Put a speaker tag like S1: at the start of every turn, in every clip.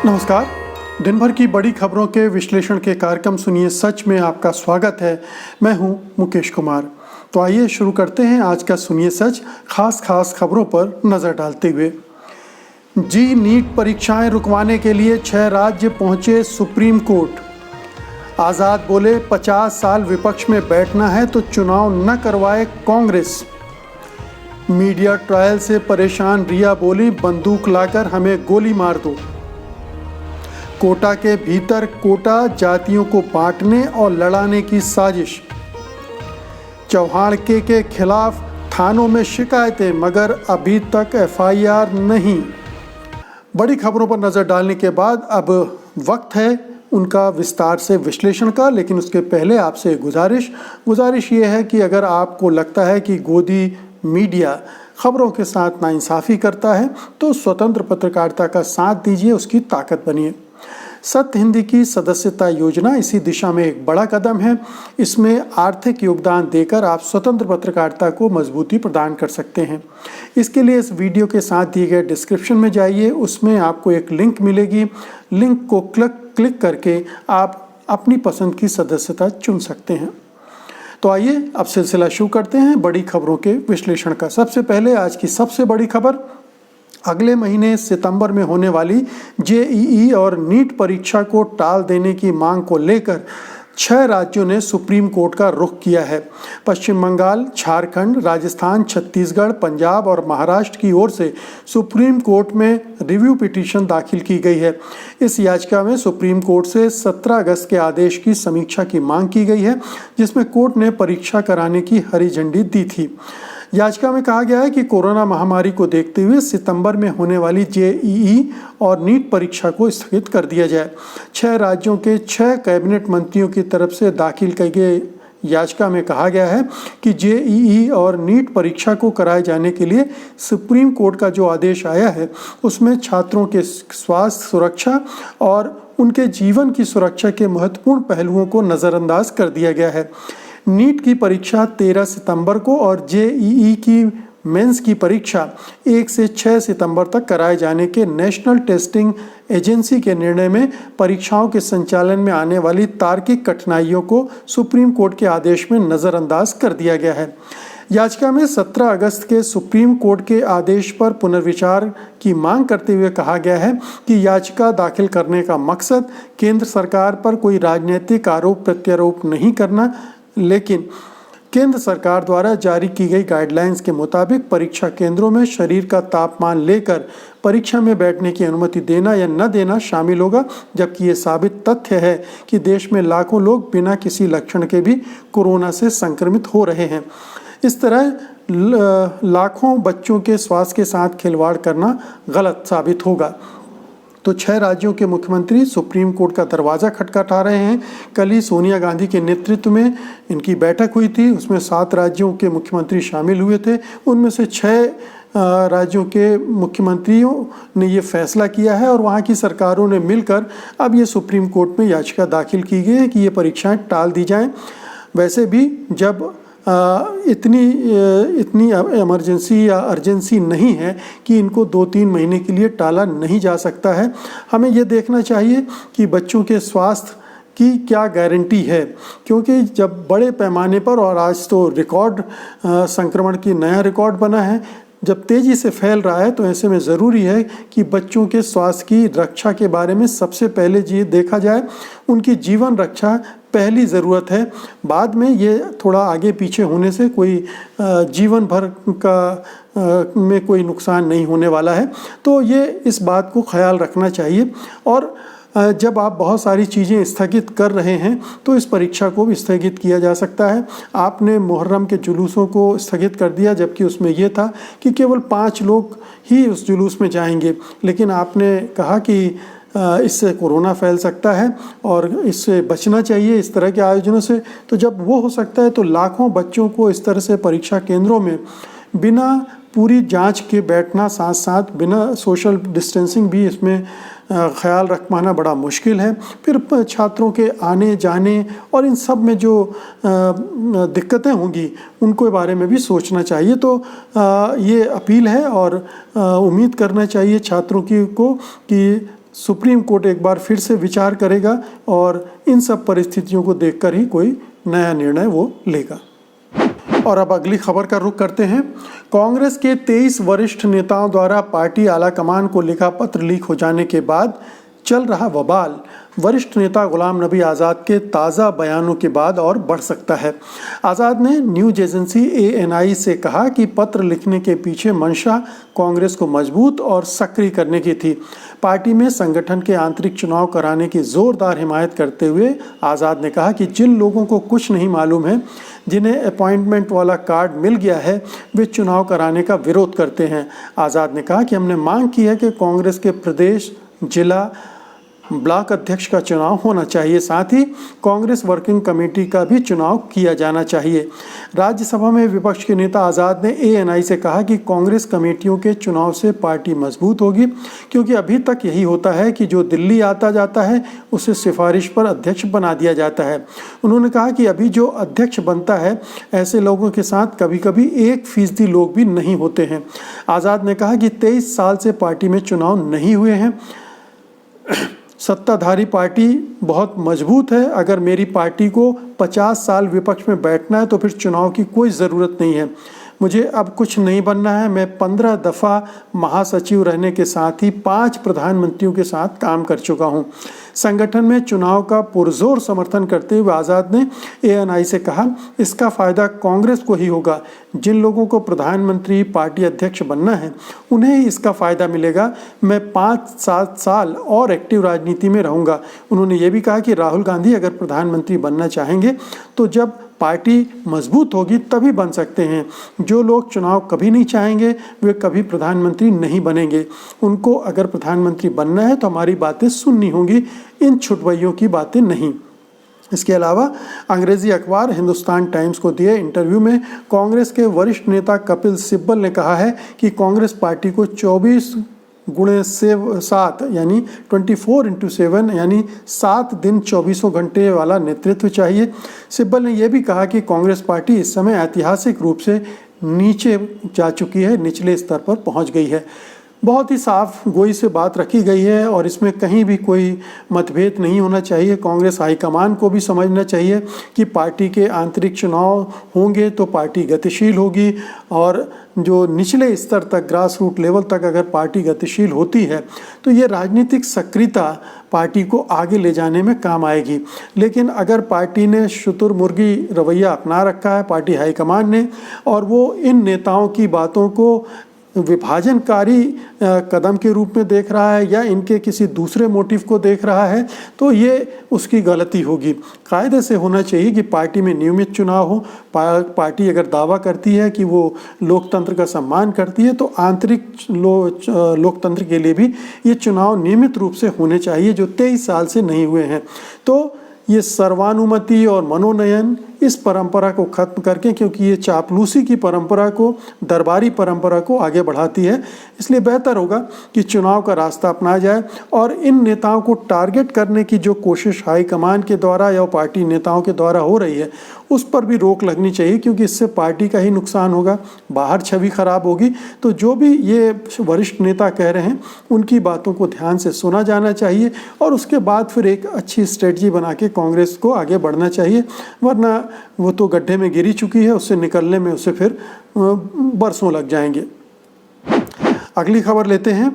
S1: नमस्कार। दिन भर की बड़ी खबरों के विश्लेषण के कार्यक्रम सुनिए सच में आपका स्वागत है। मैं हूं मुकेश कुमार। तो आइए शुरू करते हैं आज का सुनिए सच खास खबरों पर नजर डालते हुए। नीट परीक्षाएं रुकवाने के लिए 6 राज्य पहुंचे सुप्रीम कोर्ट। आजाद बोले 50 साल विपक्ष में बैठना है तो चुनाव न करवाए कांग्रेस। मीडिया ट्रायल से परेशान रिया बोली बंदूक लाकर हमें गोली मार दो। कोटा के भीतर कोटा जातियों को बांटने और लड़ाने की साजिश। चौहान के खिलाफ थानों में शिकायतें मगर अभी तक एफआईआर नहीं। बड़ी खबरों पर नज़र डालने के बाद अब वक्त है उनका विस्तार से विश्लेषण का, लेकिन उसके पहले आपसे गुजारिश ये है कि अगर आपको लगता है कि गोदी मीडिया खबरों के साथ नाइंसाफ़ी करता है तो स्वतंत्र पत्रकारिता का साथ दीजिए, उसकी ताकत बनिए। सत्य हिंदी की सदस्यता योजना इसी दिशा में एक बड़ा कदम है। इसमें आर्थिक योगदान देकर आप स्वतंत्र पत्रकारिता को मजबूती प्रदान कर सकते हैं। इसके लिए इस वीडियो के साथ दिए गए डिस्क्रिप्शन में जाइए, उसमें आपको एक लिंक मिलेगी। लिंक को क्लिक करके आप अपनी पसंद की सदस्यता चुन सकते हैं। तो आइए अब सिलसिला शुरू करते हैं बड़ी खबरों के विश्लेषण का। सबसे पहले आज की सबसे बड़ी खबर, अगले महीने सितंबर में होने वाली जेईई और नीट परीक्षा को टाल देने की मांग को लेकर 6 राज्यों ने सुप्रीम कोर्ट का रुख किया है। पश्चिम बंगाल, झारखंड, राजस्थान, छत्तीसगढ़, पंजाब और महाराष्ट्र की ओर से सुप्रीम कोर्ट में रिव्यू पिटीशन दाखिल की गई है। इस याचिका में सुप्रीम कोर्ट से 17 अगस्त के आदेश की समीक्षा की मांग की गई है, जिसमें कोर्ट ने परीक्षा कराने की हरी झंडी दी थी। याचिका में कहा गया है कि कोरोना महामारी को देखते हुए सितंबर में होने वाली जेईई और नीट परीक्षा को स्थगित कर दिया जाए। 6 राज्यों के 6 कैबिनेट मंत्रियों की तरफ से दाखिल की गई याचिका में कहा गया है कि जेईई और नीट परीक्षा को कराए जाने के लिए सुप्रीम कोर्ट का जो आदेश आया है उसमें छात्रों के स्वास्थ्य सुरक्षा और उनके जीवन की सुरक्षा के महत्वपूर्ण पहलुओं को नज़रअंदाज कर दिया गया है। नीट की परीक्षा 13 सितंबर को और जेईई की मेंस की परीक्षा 1 से 6 सितंबर तक कराए जाने के नेशनल टेस्टिंग एजेंसी के निर्णय में परीक्षाओं के संचालन में आने वाली तार्किक कठिनाइयों को सुप्रीम कोर्ट के आदेश में नज़रअंदाज कर दिया गया है। याचिका में 17 अगस्त के सुप्रीम कोर्ट के आदेश पर पुनर्विचार की मांग करते हुए कहा गया है कि याचिका दाखिल करने का मकसद केंद्र सरकार पर कोई राजनीतिक आरोप प्रत्यारोप नहीं करना, लेकिन केंद्र सरकार द्वारा जारी की गई गाइडलाइंस के मुताबिक परीक्षा केंद्रों में शरीर का तापमान लेकर परीक्षा में बैठने की अनुमति देना या न देना शामिल होगा, जबकि ये साबित तथ्य है कि देश में लाखों लोग बिना किसी लक्षण के भी कोरोना से संक्रमित हो रहे हैं। इस तरह लाखों बच्चों के स्वास्थ्य के साथ खिलवाड़ करना गलत साबित होगा। तो 6 राज्यों के मुख्यमंत्री सुप्रीम कोर्ट का दरवाज़ा खटखटा रहे हैं। कल ही सोनिया गांधी के नेतृत्व में इनकी बैठक हुई थी, उसमें 7 राज्यों के मुख्यमंत्री शामिल हुए थे। उनमें से 6 राज्यों के मुख्यमंत्रियों ने ये फैसला किया है और वहाँ की सरकारों ने मिलकर अब ये सुप्रीम कोर्ट में याचिका दाखिल की गई है कि ये परीक्षाएँ टाल दी जाएँ। वैसे भी जब इतनी इमरजेंसी या अर्जेंसी नहीं है कि इनको 2-3 महीने के लिए टाला नहीं जा सकता है। हमें ये देखना चाहिए कि बच्चों के स्वास्थ्य की क्या गारंटी है, क्योंकि जब बड़े पैमाने पर और आज तो रिकॉर्ड संक्रमण की नया रिकॉर्ड बना है, जब तेज़ी से फैल रहा है, तो ऐसे में ज़रूरी है कि बच्चों के स्वास्थ्य की रक्षा के बारे में सबसे पहले ये देखा जाए। उनकी जीवन रक्षा पहली ज़रूरत है, बाद में ये थोड़ा आगे पीछे होने से कोई जीवन भर का में कोई नुकसान नहीं होने वाला है। तो ये इस बात को ख्याल रखना चाहिए। और जब आप बहुत सारी चीज़ें स्थगित कर रहे हैं तो इस परीक्षा को भी स्थगित किया जा सकता है। आपने मुहर्रम के जुलूसों को स्थगित कर दिया, जबकि उसमें यह था कि केवल 5 लोग ही उस जुलूस में जाएंगे, लेकिन आपने कहा कि इससे कोरोना फैल सकता है और इससे बचना चाहिए इस तरह के आयोजनों से। तो जब वो हो सकता है तो लाखों बच्चों को इस तरह से परीक्षा केंद्रों में बिना पूरी जांच के बैठना, साथ साथ बिना सोशल डिस्टेंसिंग भी इसमें ख्याल रख पाना बड़ा मुश्किल है। फिर छात्रों के आने जाने और इन सब में जो दिक्कतें होंगी उनको बारे में भी सोचना चाहिए। तो ये अपील है और उम्मीद करना चाहिए छात्रों को कि सुप्रीम कोर्ट एक बार फिर से विचार करेगा और इन सब परिस्थितियों को देखकर ही कोई नया निर्णय वो लेगा। और अब अगली खबर का रुख करते हैं। कांग्रेस के 23 वरिष्ठ नेताओं द्वारा पार्टी आलाकमान को लिखा पत्र लीक हो जाने के बाद चल रहा बवाल वरिष्ठ नेता गुलाम नबी आज़ाद के ताज़ा बयानों के बाद और बढ़ सकता है। आज़ाद ने न्यूज एजेंसी ANI से कहा कि पत्र लिखने के पीछे मंशा कांग्रेस को मजबूत और सक्रिय करने की थी। पार्टी में संगठन के आंतरिक चुनाव कराने की जोरदार हिमायत करते हुए आज़ाद ने कहा कि जिन लोगों को कुछ नहीं मालूम है, जिन्हें अपॉइंटमेंट वाला कार्ड मिल गया है, वे चुनाव कराने का विरोध करते हैं। आज़ाद ने कहा कि हमने मांग की है कि कांग्रेस के प्रदेश, जिला, ब्लॉक अध्यक्ष का चुनाव होना चाहिए, साथ ही कांग्रेस वर्किंग कमेटी का भी चुनाव किया जाना चाहिए। राज्यसभा में विपक्ष के नेता आज़ाद ने ANI से कहा कि कांग्रेस कमेटियों के चुनाव से पार्टी मजबूत होगी, क्योंकि अभी तक यही होता है कि जो दिल्ली आता जाता है उसे सिफारिश पर अध्यक्ष बना दिया जाता है। उन्होंने कहा कि अभी जो अध्यक्ष बनता है, ऐसे लोगों के साथ कभी कभी 1% लोग भी नहीं होते हैं। आज़ाद ने कहा कि 23 साल से पार्टी में चुनाव नहीं हुए हैं। सत्ताधारी पार्टी बहुत मजबूत है। अगर मेरी पार्टी को 50 साल विपक्ष में बैठना है तो फिर चुनाव की कोई ज़रूरत नहीं है। मुझे अब कुछ नहीं बनना है। मैं 15 दफ़ा महासचिव रहने के साथ ही 5 प्रधानमंत्रियों के साथ काम कर चुका हूं। संगठन में चुनाव का पुरजोर समर्थन करते हुए आज़ाद ने ANI से कहा, इसका फ़ायदा कांग्रेस को ही होगा। जिन लोगों को प्रधानमंत्री, पार्टी अध्यक्ष बनना है, उन्हें ही इसका फ़ायदा मिलेगा। मैं 5-7 साल और एक्टिव राजनीति में रहूँगा। उन्होंने ये भी कहा कि राहुल गांधी अगर प्रधानमंत्री बनना चाहेंगे तो जब पार्टी मजबूत होगी तभी बन सकते हैं। जो लोग चुनाव कभी नहीं चाहेंगे वे कभी प्रधानमंत्री नहीं बनेंगे। उनको अगर प्रधानमंत्री बनना है तो हमारी बातें सुननी होंगी, इन छुटवैयों की बातें नहीं। इसके अलावा अंग्रेजी अखबार हिंदुस्तान टाइम्स को दिए इंटरव्यू में कांग्रेस के वरिष्ठ नेता कपिल सिब्बल ने कहा है कि कांग्रेस पार्टी को 24x7 यानी 24x7 यानी 7 दिन 24 घंटे वाला नेतृत्व चाहिए। सिब्बल ने यह भी कहा कि कांग्रेस पार्टी इस समय ऐतिहासिक रूप से नीचे जा चुकी है, निचले स्तर पर पहुंच गई है। बहुत ही साफ गोई से बात रखी गई है और इसमें कहीं भी कोई मतभेद नहीं होना चाहिए। कांग्रेस हाईकमान को भी समझना चाहिए कि पार्टी के आंतरिक चुनाव होंगे तो पार्टी गतिशील होगी और जो निचले स्तर तक, ग्रास रूट लेवल तक अगर पार्टी गतिशील होती है तो ये राजनीतिक सक्रियता पार्टी को आगे ले जाने में काम आएगी। लेकिन अगर पार्टी ने शुतुरमुर्गी रवैया अपना रखा है, पार्टी हाईकमान ने, और वो इन नेताओं की बातों को विभाजनकारी कदम के रूप में देख रहा है या इनके किसी दूसरे मोटिव को देख रहा है, तो ये उसकी गलती होगी। कायदे से होना चाहिए कि पार्टी में नियमित चुनाव हो। पार्टी अगर दावा करती है कि वो लोकतंत्र का सम्मान करती है तो आंतरिक लोकतंत्र के लिए भी ये चुनाव नियमित रूप से होने चाहिए, जो 23 साल से नहीं हुए हैं। तो ये सर्वानुमति और मनोनयन इस परंपरा को खत्म करके, क्योंकि ये चापलूसी की परंपरा को, दरबारी परंपरा को आगे बढ़ाती है, इसलिए बेहतर होगा कि चुनाव का रास्ता अपनाया जाए और इन नेताओं को टारगेट करने की जो कोशिश हाईकमान के द्वारा या पार्टी नेताओं के द्वारा हो रही है उस पर भी रोक लगनी चाहिए, क्योंकि इससे पार्टी का ही नुकसान होगा, बाहर छवि खराब होगी। तो जो भी ये वरिष्ठ नेता कह रहे हैं उनकी बातों को ध्यान से सुना जाना चाहिए और उसके बाद फिर एक अच्छी स्ट्रेटजी बना के कांग्रेस को आगे बढ़ना चाहिए, वरना वो तो गड्ढे में गिरी चुकी है, उससे निकलने में उसे फिर बरसों लग जाएंगे। अगली खबर लेते हैं।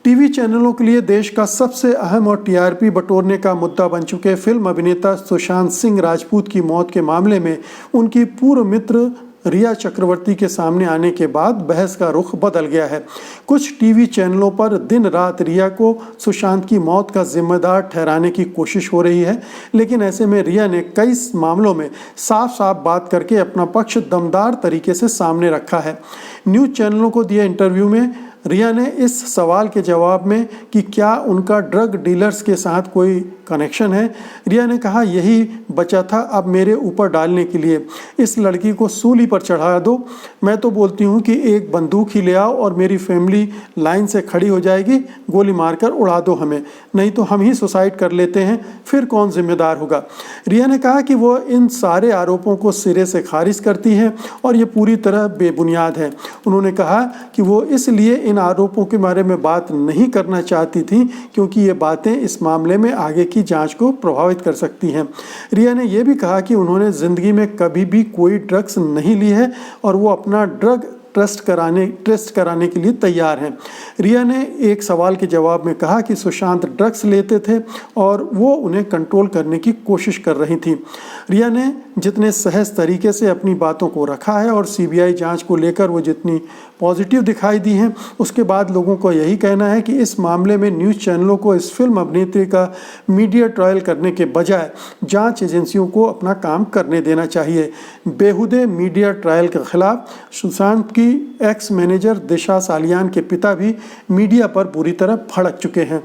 S1: टीवी चैनलों के लिए देश का सबसे अहम और TRP बटोरने का मुद्दा बन चुके फिल्म अभिनेता सुशांत सिंह राजपूत की मौत के मामले में उनकी पूर्व मित्र रिया चक्रवर्ती के सामने आने के बाद बहस का रुख बदल गया है। कुछ टीवी चैनलों पर दिन रात रिया को सुशांत की मौत का जिम्मेदार ठहराने की कोशिश हो रही है, लेकिन ऐसे में रिया ने कई मामलों में साफ साफ बात करके अपना पक्ष दमदार तरीके से सामने रखा है। न्यूज़ चैनलों को दिए इंटरव्यू में रिया ने इस सवाल के जवाब में कि क्या उनका ड्रग डीलर्स के साथ कोई कनेक्शन है। रिया ने कहा यही बचा था अब मेरे ऊपर डालने के लिए, इस लड़की को सूली पर चढ़ा दो। मैं तो बोलती हूँ कि एक बंदूक ही ले आओ और मेरी फैमिली लाइन से खड़ी हो जाएगी, गोली मारकर उड़ा दो हमें, नहीं तो हम ही सुसाइड कर लेते हैं, फिर कौन जिम्मेदार होगा। रिया ने कहा कि वो इन सारे आरोपों को सिरे से खारिज करती हैं और ये पूरी तरह बेबुनियाद है। उन्होंने कहा कि वो इसलिए इन आरोपों के बारे में बात नहीं करना चाहती थी क्योंकि ये बातें इस मामले में आगे की जांच को प्रभावित कर सकती हैं। रिया ने यह भी कहा कि उन्होंने ज़िंदगी में कभी भी कोई ड्रग्स नहीं ली है और वो अपना ड्रग टेस्ट कराने के लिए तैयार हैं। रिया ने एक सवाल के जवाब में कहा कि सुशांत ड्रग्स लेते थे और वो उन्हें कंट्रोल करने की कोशिश कर रही थी। रिया ने जितने सहज तरीके से अपनी बातों को रखा है और सीबीआई जांच को लेकर वो जितनी पॉजिटिव दिखाई दी हैं, उसके बाद लोगों को यही कहना है कि इस मामले में न्यूज़ चैनलों को इस फिल्म अभिनेत्री का मीडिया ट्रायल करने के बजाय जांच एजेंसियों को अपना काम करने देना चाहिए। बेहुदे मीडिया ट्रायल के खिलाफ सुशांत की एक्स मैनेजर दिशा सालियान के पिता भी मीडिया पर बुरी तरह भड़क चुके हैं।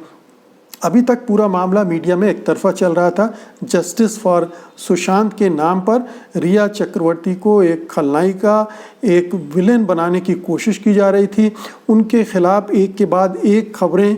S1: अभी तक पूरा मामला मीडिया में एक तरफा चल रहा था। जस्टिस फॉर सुशांत के नाम पर रिया चक्रवर्ती को एक खलनायिका, एक विलेन बनाने की कोशिश की जा रही थी। उनके खिलाफ एक के बाद एक खबरें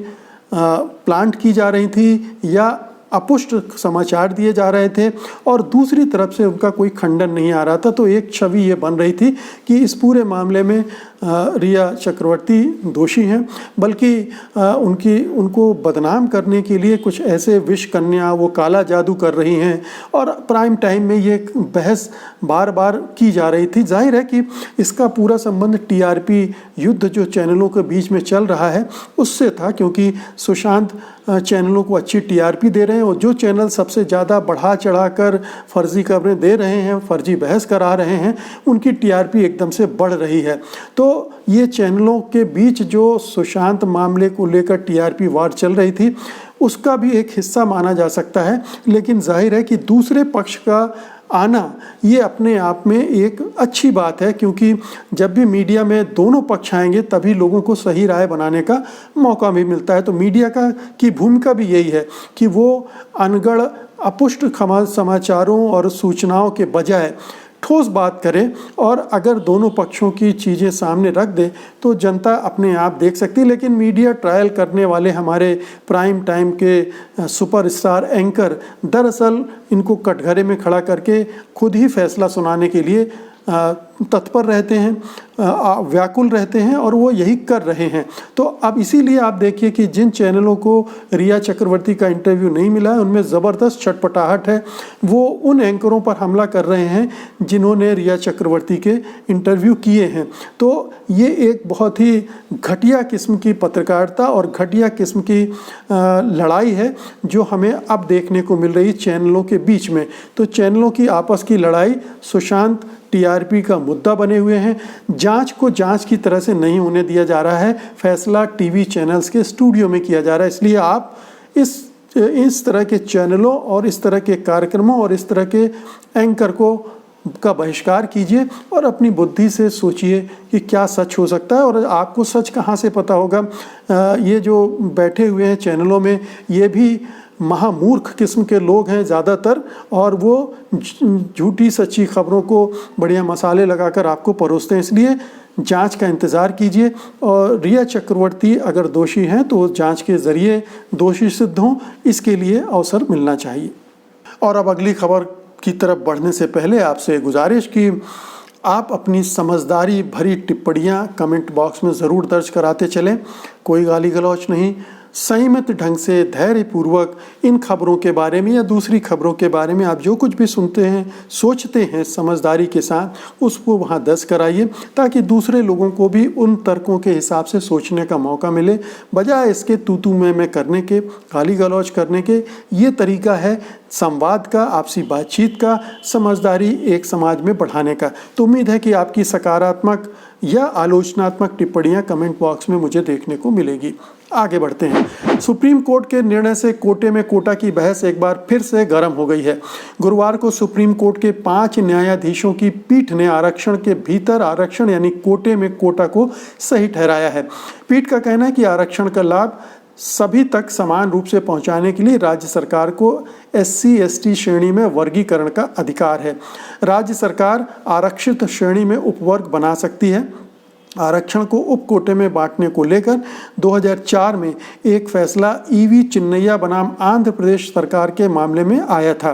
S1: प्लांट की जा रही थी या अपुष्ट समाचार दिए जा रहे थे और दूसरी तरफ से उनका कोई खंडन नहीं आ रहा था। तो एक छवि ये बन रही थी कि इस पूरे मामले में रिया चक्रवर्ती दोषी हैं, बल्कि उनको बदनाम करने के लिए कुछ ऐसे विष कन्या, वो काला जादू कर रही हैं और प्राइम टाइम में ये बहस बार बार की जा रही थी। जाहिर है कि इसका पूरा संबंध टीआरपी युद्ध जो चैनलों के बीच में चल रहा है उससे था, क्योंकि सुशांत चैनलों को अच्छी टीआरपी दे रहे हैं और जो चैनल सबसे ज़्यादा बढ़ा चढ़ाकर फर्जी खबरें दे रहे हैं, फर्जी बहस करा रहे हैं, उनकी टीआरपी एकदम से बढ़ रही है। तो ये चैनलों के बीच जो सुशांत मामले को लेकर टीआरपी वार चल रही थी उसका भी एक हिस्सा माना जा सकता है। लेकिन जाहिर है कि दूसरे पक्ष का आना ये अपने आप में एक अच्छी बात है, क्योंकि जब भी मीडिया में दोनों पक्ष आएंगे तभी लोगों को सही राय बनाने का मौका भी मिलता है। तो मीडिया की भूमिका भी यही है कि वो अनगढ़ अपुष्ट समाचारों और सूचनाओं के बजाय ठोस बात करे और अगर दोनों पक्षों की चीज़ें सामने रख दे तो जनता अपने आप देख सकती है। लेकिन मीडिया ट्रायल करने वाले हमारे प्राइम टाइम के सुपरस्टार एंकर दरअसल इनको कटघरे में खड़ा करके खुद ही फैसला सुनाने के लिए तत्पर रहते हैं, व्याकुल रहते हैं और वो यही कर रहे हैं। तो अब इसीलिए आप देखिए कि जिन चैनलों को रिया चक्रवर्ती का इंटरव्यू नहीं मिला है उनमें ज़बरदस्त छटपटाहट है। वो उन एंकरों पर हमला कर रहे हैं जिन्होंने रिया चक्रवर्ती के इंटरव्यू किए हैं। तो ये एक बहुत ही घटिया किस्म की पत्रकारिता और घटिया किस्म की लड़ाई है जो हमें अब देखने को मिल रही चैनलों के बीच में। तो चैनलों की आपस की लड़ाई, सुशांत टीआरपी का मुद्दा बने हुए हैं। जांच को जांच की तरह से नहीं होने दिया जा रहा है, फैसला टीवी चैनल्स के स्टूडियो में किया जा रहा है। इसलिए आप इस तरह के चैनलों और इस तरह के कार्यक्रमों और इस तरह के एंकर का बहिष्कार कीजिए और अपनी बुद्धि से सोचिए कि क्या सच हो सकता है और आपको सच कहाँ से पता होगा। ये जो बैठे हुए हैं चैनलों में ये भी महामूर्ख किस्म के लोग हैं ज़्यादातर और वो झूठी सच्ची खबरों को बढ़िया मसाले लगाकर आपको परोसते हैं। इसलिए जांच का इंतज़ार कीजिए और रिया चक्रवर्ती अगर दोषी हैं तो जांच के ज़रिए दोषी सिद्ध हों, इसके लिए अवसर मिलना चाहिए। और अब अगली खबर की तरफ बढ़ने से पहले आपसे गुजारिश कि आप अपनी समझदारी भरी टिप्पणियां कमेंट बॉक्स में ज़रूर दर्ज कराते चलें। कोई गाली गलौच नहीं, संयमित ढंग से धैर्यपूर्वक इन खबरों के बारे में या दूसरी खबरों के बारे में आप जो कुछ भी सुनते हैं, सोचते हैं, समझदारी के साथ उसको वहाँ दर्ज कराइए ताकि दूसरे लोगों को भी उन तर्कों के हिसाब से सोचने का मौका मिले, बजाय इसके तू मैं करने के, गाली गलौज करने के। ये तरीका है संवाद का, आपसी बातचीत का, समझदारी एक समाज में बढ़ाने का। तो उम्मीद है कि आपकी सकारात्मक या आलोचनात्मक टिप्पणियां कमेंट बॉक्स में मुझे देखने को मिलेगी। आगे बढ़ते हैं। सुप्रीम कोर्ट के निर्णय से कोटे में कोटा की बहस एक बार फिर से गर्म हो गई है। गुरुवार को सुप्रीम कोर्ट के 5 न्यायाधीशों की पीठ ने आरक्षण के भीतर आरक्षण यानी कोटे में कोटा को सही ठहराया है। पीठ का कहना है कि आरक्षण का लाभ सभी तक समान रूप से पहुंचाने के लिए राज्य सरकार को SC/ST श्रेणी में वर्गीकरण का अधिकार है। राज्य सरकार आरक्षित श्रेणी में उपवर्ग बना सकती है। आरक्षण को उप कोटे में बांटने को लेकर 2004 में एक फैसला EV चिन्नैया बनाम आंध्र प्रदेश सरकार के मामले में आया था।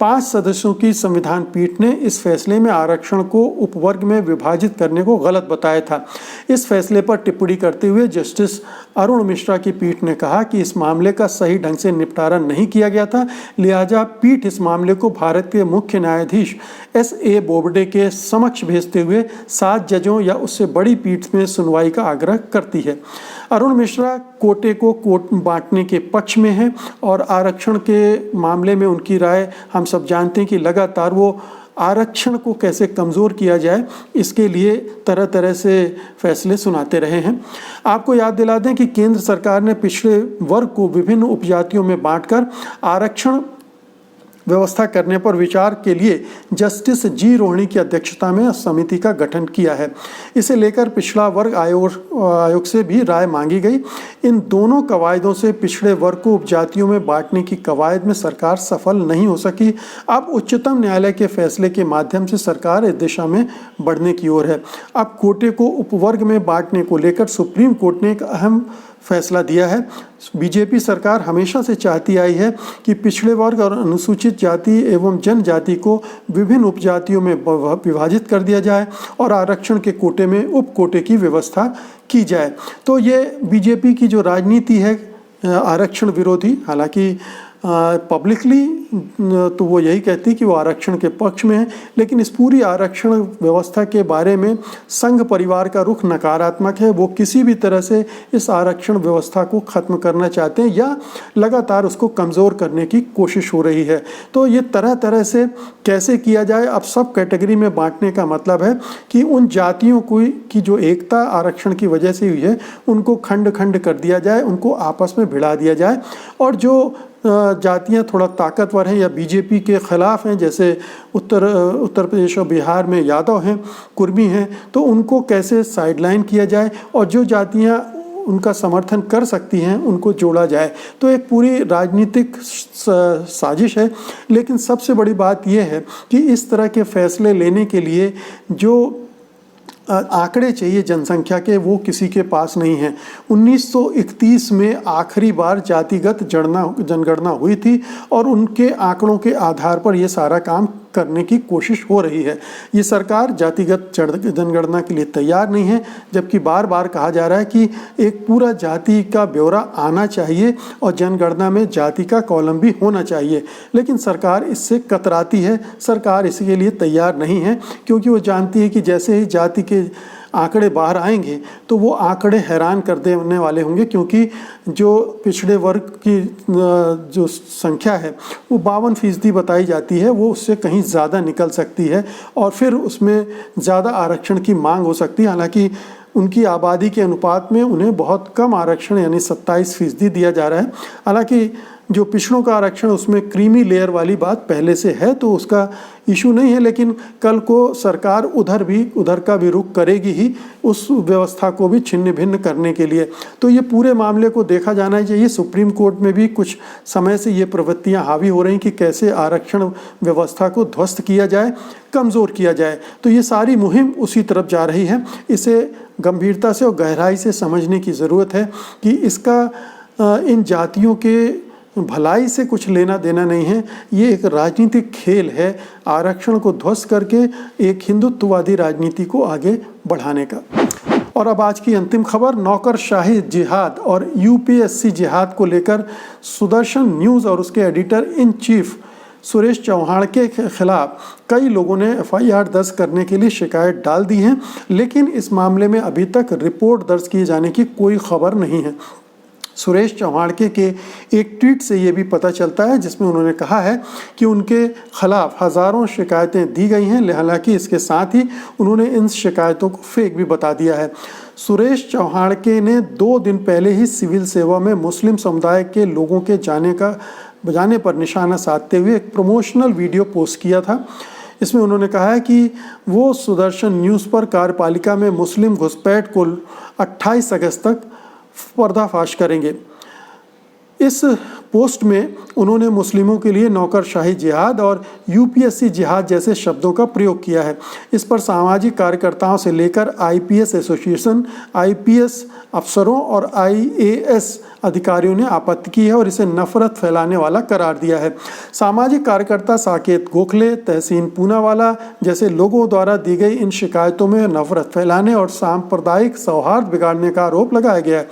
S1: 5 सदस्यों की संविधान पीठ ने इस फैसले में आरक्षण को उपवर्ग में विभाजित करने को गलत बताया था। इस फैसले पर टिप्पणी करते हुए जस्टिस अरुण मिश्रा की पीठ ने कहा कि इस मामले का सही ढंग से निपटारा नहीं किया गया था, लिहाजा पीठ इस मामले को भारत के मुख्य न्यायाधीश SA बोबडे के समक्ष भेजते हुए 7 जजों या उससे बड़ी पीठ में सुनवाई का आग्रह करती है। अरुण मिश्रा कोटे को बांटने के पक्ष में हैं और आरक्षण के मामले में उनकी राय हम सब जानते हैं कि लगातार वो आरक्षण को कैसे कमज़ोर किया जाए इसके लिए तरह तरह से फैसले सुनाते रहे हैं। आपको याद दिला दें कि केंद्र सरकार ने पिछड़े वर्ग को विभिन्न उपजातियों में बांटकर आरक्षण व्यवस्था करने पर विचार के लिए जस्टिस G रोहिणी की अध्यक्षता में समिति का गठन किया है। इसे लेकर पिछड़ा वर्ग आयोग से भी राय मांगी गई। इन दोनों कवायदों से पिछड़े वर्ग को उपजातियों में बांटने की कवायद में सरकार सफल नहीं हो सकी। अब उच्चतम न्यायालय के फैसले के माध्यम से सरकार इस दिशा में बढ़ने की ओर है। अब कोटे को उपवर्ग में बांटने को लेकर सुप्रीम कोर्ट ने एक अहम फैसला दिया है। बीजेपी सरकार हमेशा से चाहती आई है कि पिछड़े वर्ग और अनुसूचित जाति एवं जनजाति को विभिन्न उपजातियों में विभाजित कर दिया जाए और आरक्षण के कोटे में उप कोटे की व्यवस्था की जाए। तो ये बीजेपी की जो राजनीति है आरक्षण विरोधी, हालांकि पब्लिकली तो वो यही कहती कि वो आरक्षण के पक्ष में है, लेकिन इस पूरी आरक्षण व्यवस्था के बारे में संघ परिवार का रुख नकारात्मक है। वो किसी भी तरह से इस आरक्षण व्यवस्था को ख़त्म करना चाहते हैं या लगातार उसको कमज़ोर करने की कोशिश हो रही है। तो ये तरह तरह से कैसे किया जाए, अब सब कैटेगरी में बांटने का मतलब है कि उन जातियों की जो एकता आरक्षण की वजह से हुई है उनको खंड खंड कर दिया जाए, उनको आपस में भिड़ा दिया जाए। और जो जातियां थोड़ा ताकतवर हैं या बीजेपी के ख़िलाफ़ हैं, जैसे उत्तर प्रदेश और बिहार में यादव हैं, कुर्मी हैं, तो उनको कैसे साइडलाइन किया जाए और जो जातियां उनका समर्थन कर सकती हैं उनको जोड़ा जाए। तो एक पूरी राजनीतिक साजिश है। लेकिन सबसे बड़ी बात यह है कि इस तरह के फैसले लेने के लिए जो आंकड़े चाहिए जनसंख्या के, वो किसी के पास नहीं है। 1931 में आखिरी बार जातिगत जनगणना हुई थी और उनके आंकड़ों के आधार पर ये सारा काम करने की कोशिश हो रही है। ये सरकार जातिगत जनगणना के लिए तैयार नहीं है, जबकि बार बार कहा जा रहा है कि एक पूरा जाति का ब्यौरा आना चाहिए और जनगणना में जाति का कॉलम भी होना चाहिए। लेकिन सरकार इससे कतराती है, सरकार इसके लिए तैयार नहीं है, क्योंकि वो जानती है कि जैसे ही जाति के आंकड़े बाहर आएंगे तो वो आंकड़े हैरान कर देने वाले होंगे, क्योंकि जो पिछड़े वर्ग की जो संख्या है वो 52% बताई जाती है, वो उससे कहीं ज़्यादा निकल सकती है और फिर उसमें ज़्यादा आरक्षण की मांग हो सकती है। हालांकि उनकी आबादी के अनुपात में उन्हें बहुत कम आरक्षण यानी 27% दिया जा रहा है। हालांकि जो पिछड़ों का आरक्षण उसमें क्रीमी लेयर वाली बात पहले से है, तो उसका इशू नहीं है, लेकिन कल को सरकार उधर का भी रुख करेगी ही, उस व्यवस्था को भी छिन्न भिन्न करने के लिए। तो ये पूरे मामले को देखा जाना चाहिए। सुप्रीम कोर्ट में भी कुछ समय से ये प्रवृत्तियां हावी हो रही कि कैसे आरक्षण व्यवस्था को ध्वस्त किया जाए, कमज़ोर किया जाए। तो ये सारी मुहिम उसी तरफ जा रही है। इसे गंभीरता से और गहराई से समझने की ज़रूरत है कि इसका इन जातियों के भलाई से कुछ लेना देना नहीं है। ये एक राजनीतिक खेल है आरक्षण को ध्वस्त करके एक हिंदुत्ववादी राजनीति को आगे बढ़ाने का। और अब आज की अंतिम खबर, नौकरशाही जिहाद और UPSC जिहाद को लेकर सुदर्शन न्यूज़ और उसके editor in chief Suresh Chauhan के खिलाफ कई लोगों ने FIR दर्ज करने के लिए शिकायत डाल दी है, लेकिन इस मामले में अभी तक रिपोर्ट दर्ज किए जाने की कोई खबर नहीं है। सुरेश चौहान के एक ट्वीट से ये भी पता चलता है, जिसमें उन्होंने कहा है कि उनके खिलाफ हज़ारों शिकायतें दी गई हैं। हालांकि इसके साथ ही उन्होंने इन शिकायतों को फेक भी बता दिया है। सुरेश चौहान के ने 2 दिन पहले ही सिविल सेवा में मुस्लिम समुदाय के लोगों के जाने पर निशाना साधते हुए एक प्रमोशनल वीडियो पोस्ट किया था। इसमें उन्होंने कहा है कि वो सुदर्शन न्यूज़ पर कार्यपालिका में मुस्लिम घुसपैठ को 28 अगस्त तक पर्दाफाश करेंगे। इस पोस्ट में उन्होंने मुस्लिमों के लिए नौकरशाही जिहाद और यूपीएससी जिहाद जैसे शब्दों का प्रयोग किया है। इस पर सामाजिक कार्यकर्ताओं से लेकर आईपीएस एसोसिएशन, आईपीएस अफसरों और आईएएस अधिकारियों ने आपत्ति की है और इसे नफरत फैलाने वाला करार दिया है। सामाजिक कार्यकर्ता साकेत गोखले, तहसीन पूनावाला जैसे लोगों द्वारा दी गई इन शिकायतों में नफरत फैलाने और सांप्रदायिक सौहार्द बिगाड़ने का आरोप लगाया गया है।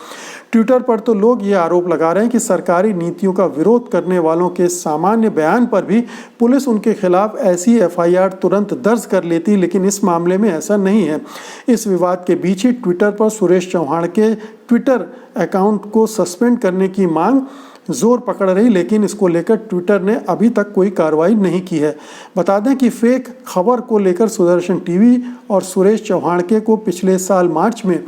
S1: ट्विटर पर तो लोग ये आरोप लगा रहे हैं कि सरकारी नीतियों का विरोध करने वालों के सामान्य बयान पर भी पुलिस उनके खिलाफ ऐसी एफआईआर तुरंत दर्ज कर लेती, लेकिन इस मामले में ऐसा नहीं है। इस विवाद के बीच ही ट्विटर पर सुरेश चौहान के ट्विटर अकाउंट को सस्पेंड करने की मांग जोर पकड़ रही, लेकिन इसको लेकर ट्विटर ने अभी तक कोई कार्रवाई नहीं की है। बता दें कि फेक खबर को लेकर सुदर्शन टीवी और सुरेश चौहान के को पिछले साल मार्च में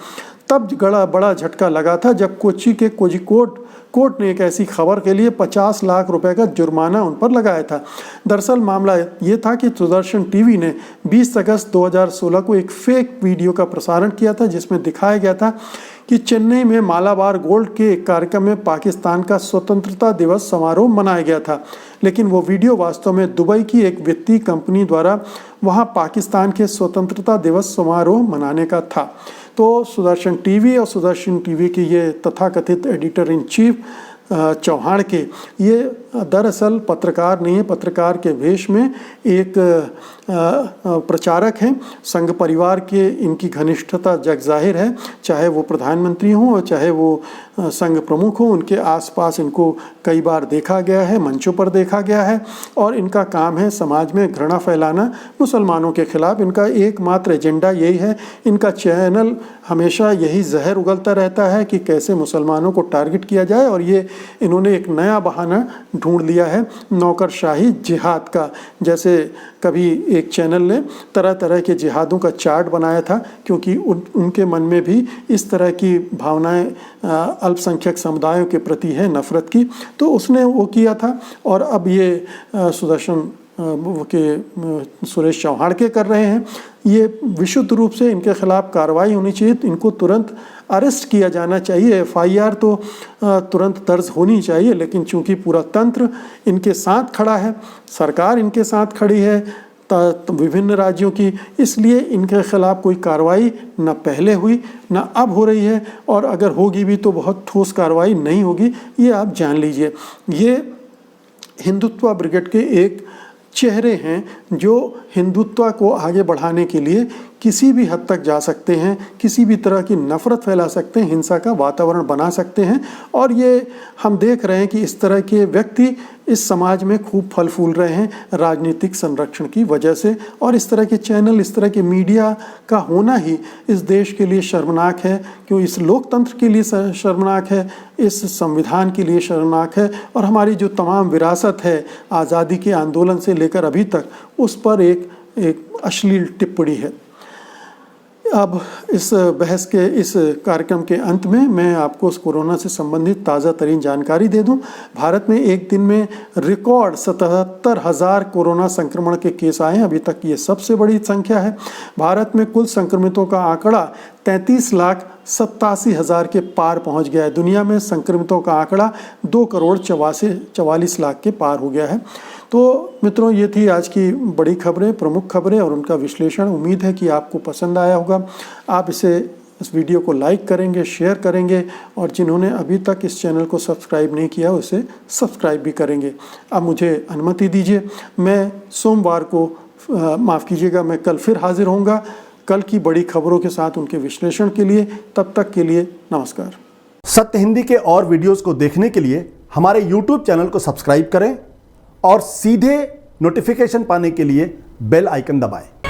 S1: तब बड़ा झटका लगा था जब कोच्चि के कोझिकोड कोर्ट ने एक ऐसी खबर के लिए 50 लाख रुपए का जुर्माना उन पर लगाया था। दरअसल मामला ये था कि सुदर्शन टीवी ने 20 अगस्त 2016 को एक फेक वीडियो का प्रसारण किया था जिसमें दिखाया गया था कि चेन्नई में मालाबार गोल्ड के एक कार्यक्रम में पाकिस्तान का स्वतंत्रता दिवस समारोह मनाया गया था, लेकिन वो वीडियो वास्तव में दुबई की एक वित्तीय कंपनी द्वारा वहां पाकिस्तान के स्वतंत्रता दिवस समारोह मनाने का था। तो सुदर्शन टीवी और सुदर्शन टीवी के ये तथाकथित एडिटर इन चीफ चौहान के ये दरअसल पत्रकार नहीं है, पत्रकार के वेश में एक प्रचारक हैं। संघ परिवार के इनकी घनिष्ठता जग जाहिर है, चाहे वो प्रधानमंत्री हों और चाहे वो संघ प्रमुख हों, उनके आसपास इनको कई बार देखा गया है, मंचों पर देखा गया है और इनका काम है समाज में घृणा फैलाना मुसलमानों के खिलाफ। इनका एकमात्र एजेंडा यही है, इनका चैनल हमेशा यही जहर उगलता रहता है कि कैसे मुसलमानों को टारगेट किया जाए और ये इन्होंने एक नया बहाना ढूंढ लिया है नौकरशाही जिहाद का। जैसे कभी एक चैनल ने तरह तरह के जिहादों का चार्ट बनाया था क्योंकि उनके मन में भी इस तरह की भावनाएं अल्पसंख्यक समुदायों के प्रति है नफरत की, तो उसने वो किया था। और अब ये सुदर्शन के सुरेश चौहान के कर रहे हैं। ये विशुद्ध रूप से इनके खिलाफ कार्रवाई होनी चाहिए, इनको तुरंत अरेस्ट किया जाना चाहिए। एफआईआर तो तुरंत दर्ज होनी चाहिए, लेकिन चूंकि पूरा तंत्र इनके साथ खड़ा है, सरकार इनके साथ खड़ी है विभिन्न राज्यों की, इसलिए इनके खिलाफ कोई कार्रवाई न पहले हुई न अब हो रही है और अगर होगी भी तो बहुत ठोस कार्रवाई नहीं होगी, ये आप जान लीजिए। ये हिंदुत्व ब्रिगेड के एक चेहरे हैं जो हिंदुत्व को आगे बढ़ाने के लिए किसी भी हद तक जा सकते हैं, किसी भी तरह की नफरत फैला सकते हैं, हिंसा का वातावरण बना सकते हैं। और ये हम देख रहे हैं कि इस तरह के व्यक्ति इस समाज में खूब फल फूल रहे हैं राजनीतिक संरक्षण की वजह से। और इस तरह के चैनल, इस तरह के मीडिया का होना ही इस देश के लिए शर्मनाक है, क्यों इस लोकतंत्र के लिए शर्मनाक है, इस संविधान के लिए शर्मनाक है और हमारी जो तमाम विरासत है आज़ादी के आंदोलन से लेकर अभी तक, उस पर एक अश्लील टिप्पणी है। अब इस बहस के इस कार्यक्रम के अंत में मैं आपको कोरोना से संबंधित ताज़ा तरीन जानकारी दे दूं। भारत में एक दिन में रिकॉर्ड 77,000 कोरोना संक्रमण के केस आए हैं। अभी तक ये सबसे बड़ी संख्या है। भारत में कुल संक्रमितों का आंकड़ा 33,87,000 के पार पहुंच गया है। दुनिया में संक्रमितों का आंकड़ा 2,44,00,000 के पार हो गया है। तो मित्रों, ये थी आज की बड़ी खबरें, प्रमुख खबरें और उनका विश्लेषण। उम्मीद है कि आपको पसंद आया होगा। आप इस वीडियो को लाइक करेंगे, शेयर करेंगे और जिन्होंने अभी तक इस चैनल को सब्सक्राइब नहीं किया उसे सब्सक्राइब भी करेंगे। अब मुझे अनुमति दीजिए, मैं सोमवार को माफ़ कीजिएगा, मैं कल फिर हाजिर होऊंगा कल की बड़ी खबरों के साथ उनके विश्लेषण के लिए। तब तक के लिए नमस्कार।
S2: सत्य हिंदी के और वीडियोस को देखने के लिए हमारे YouTube चैनल को सब्सक्राइब करें और सीधे नोटिफिकेशन पाने के लिए बेल आइकन दबाएं।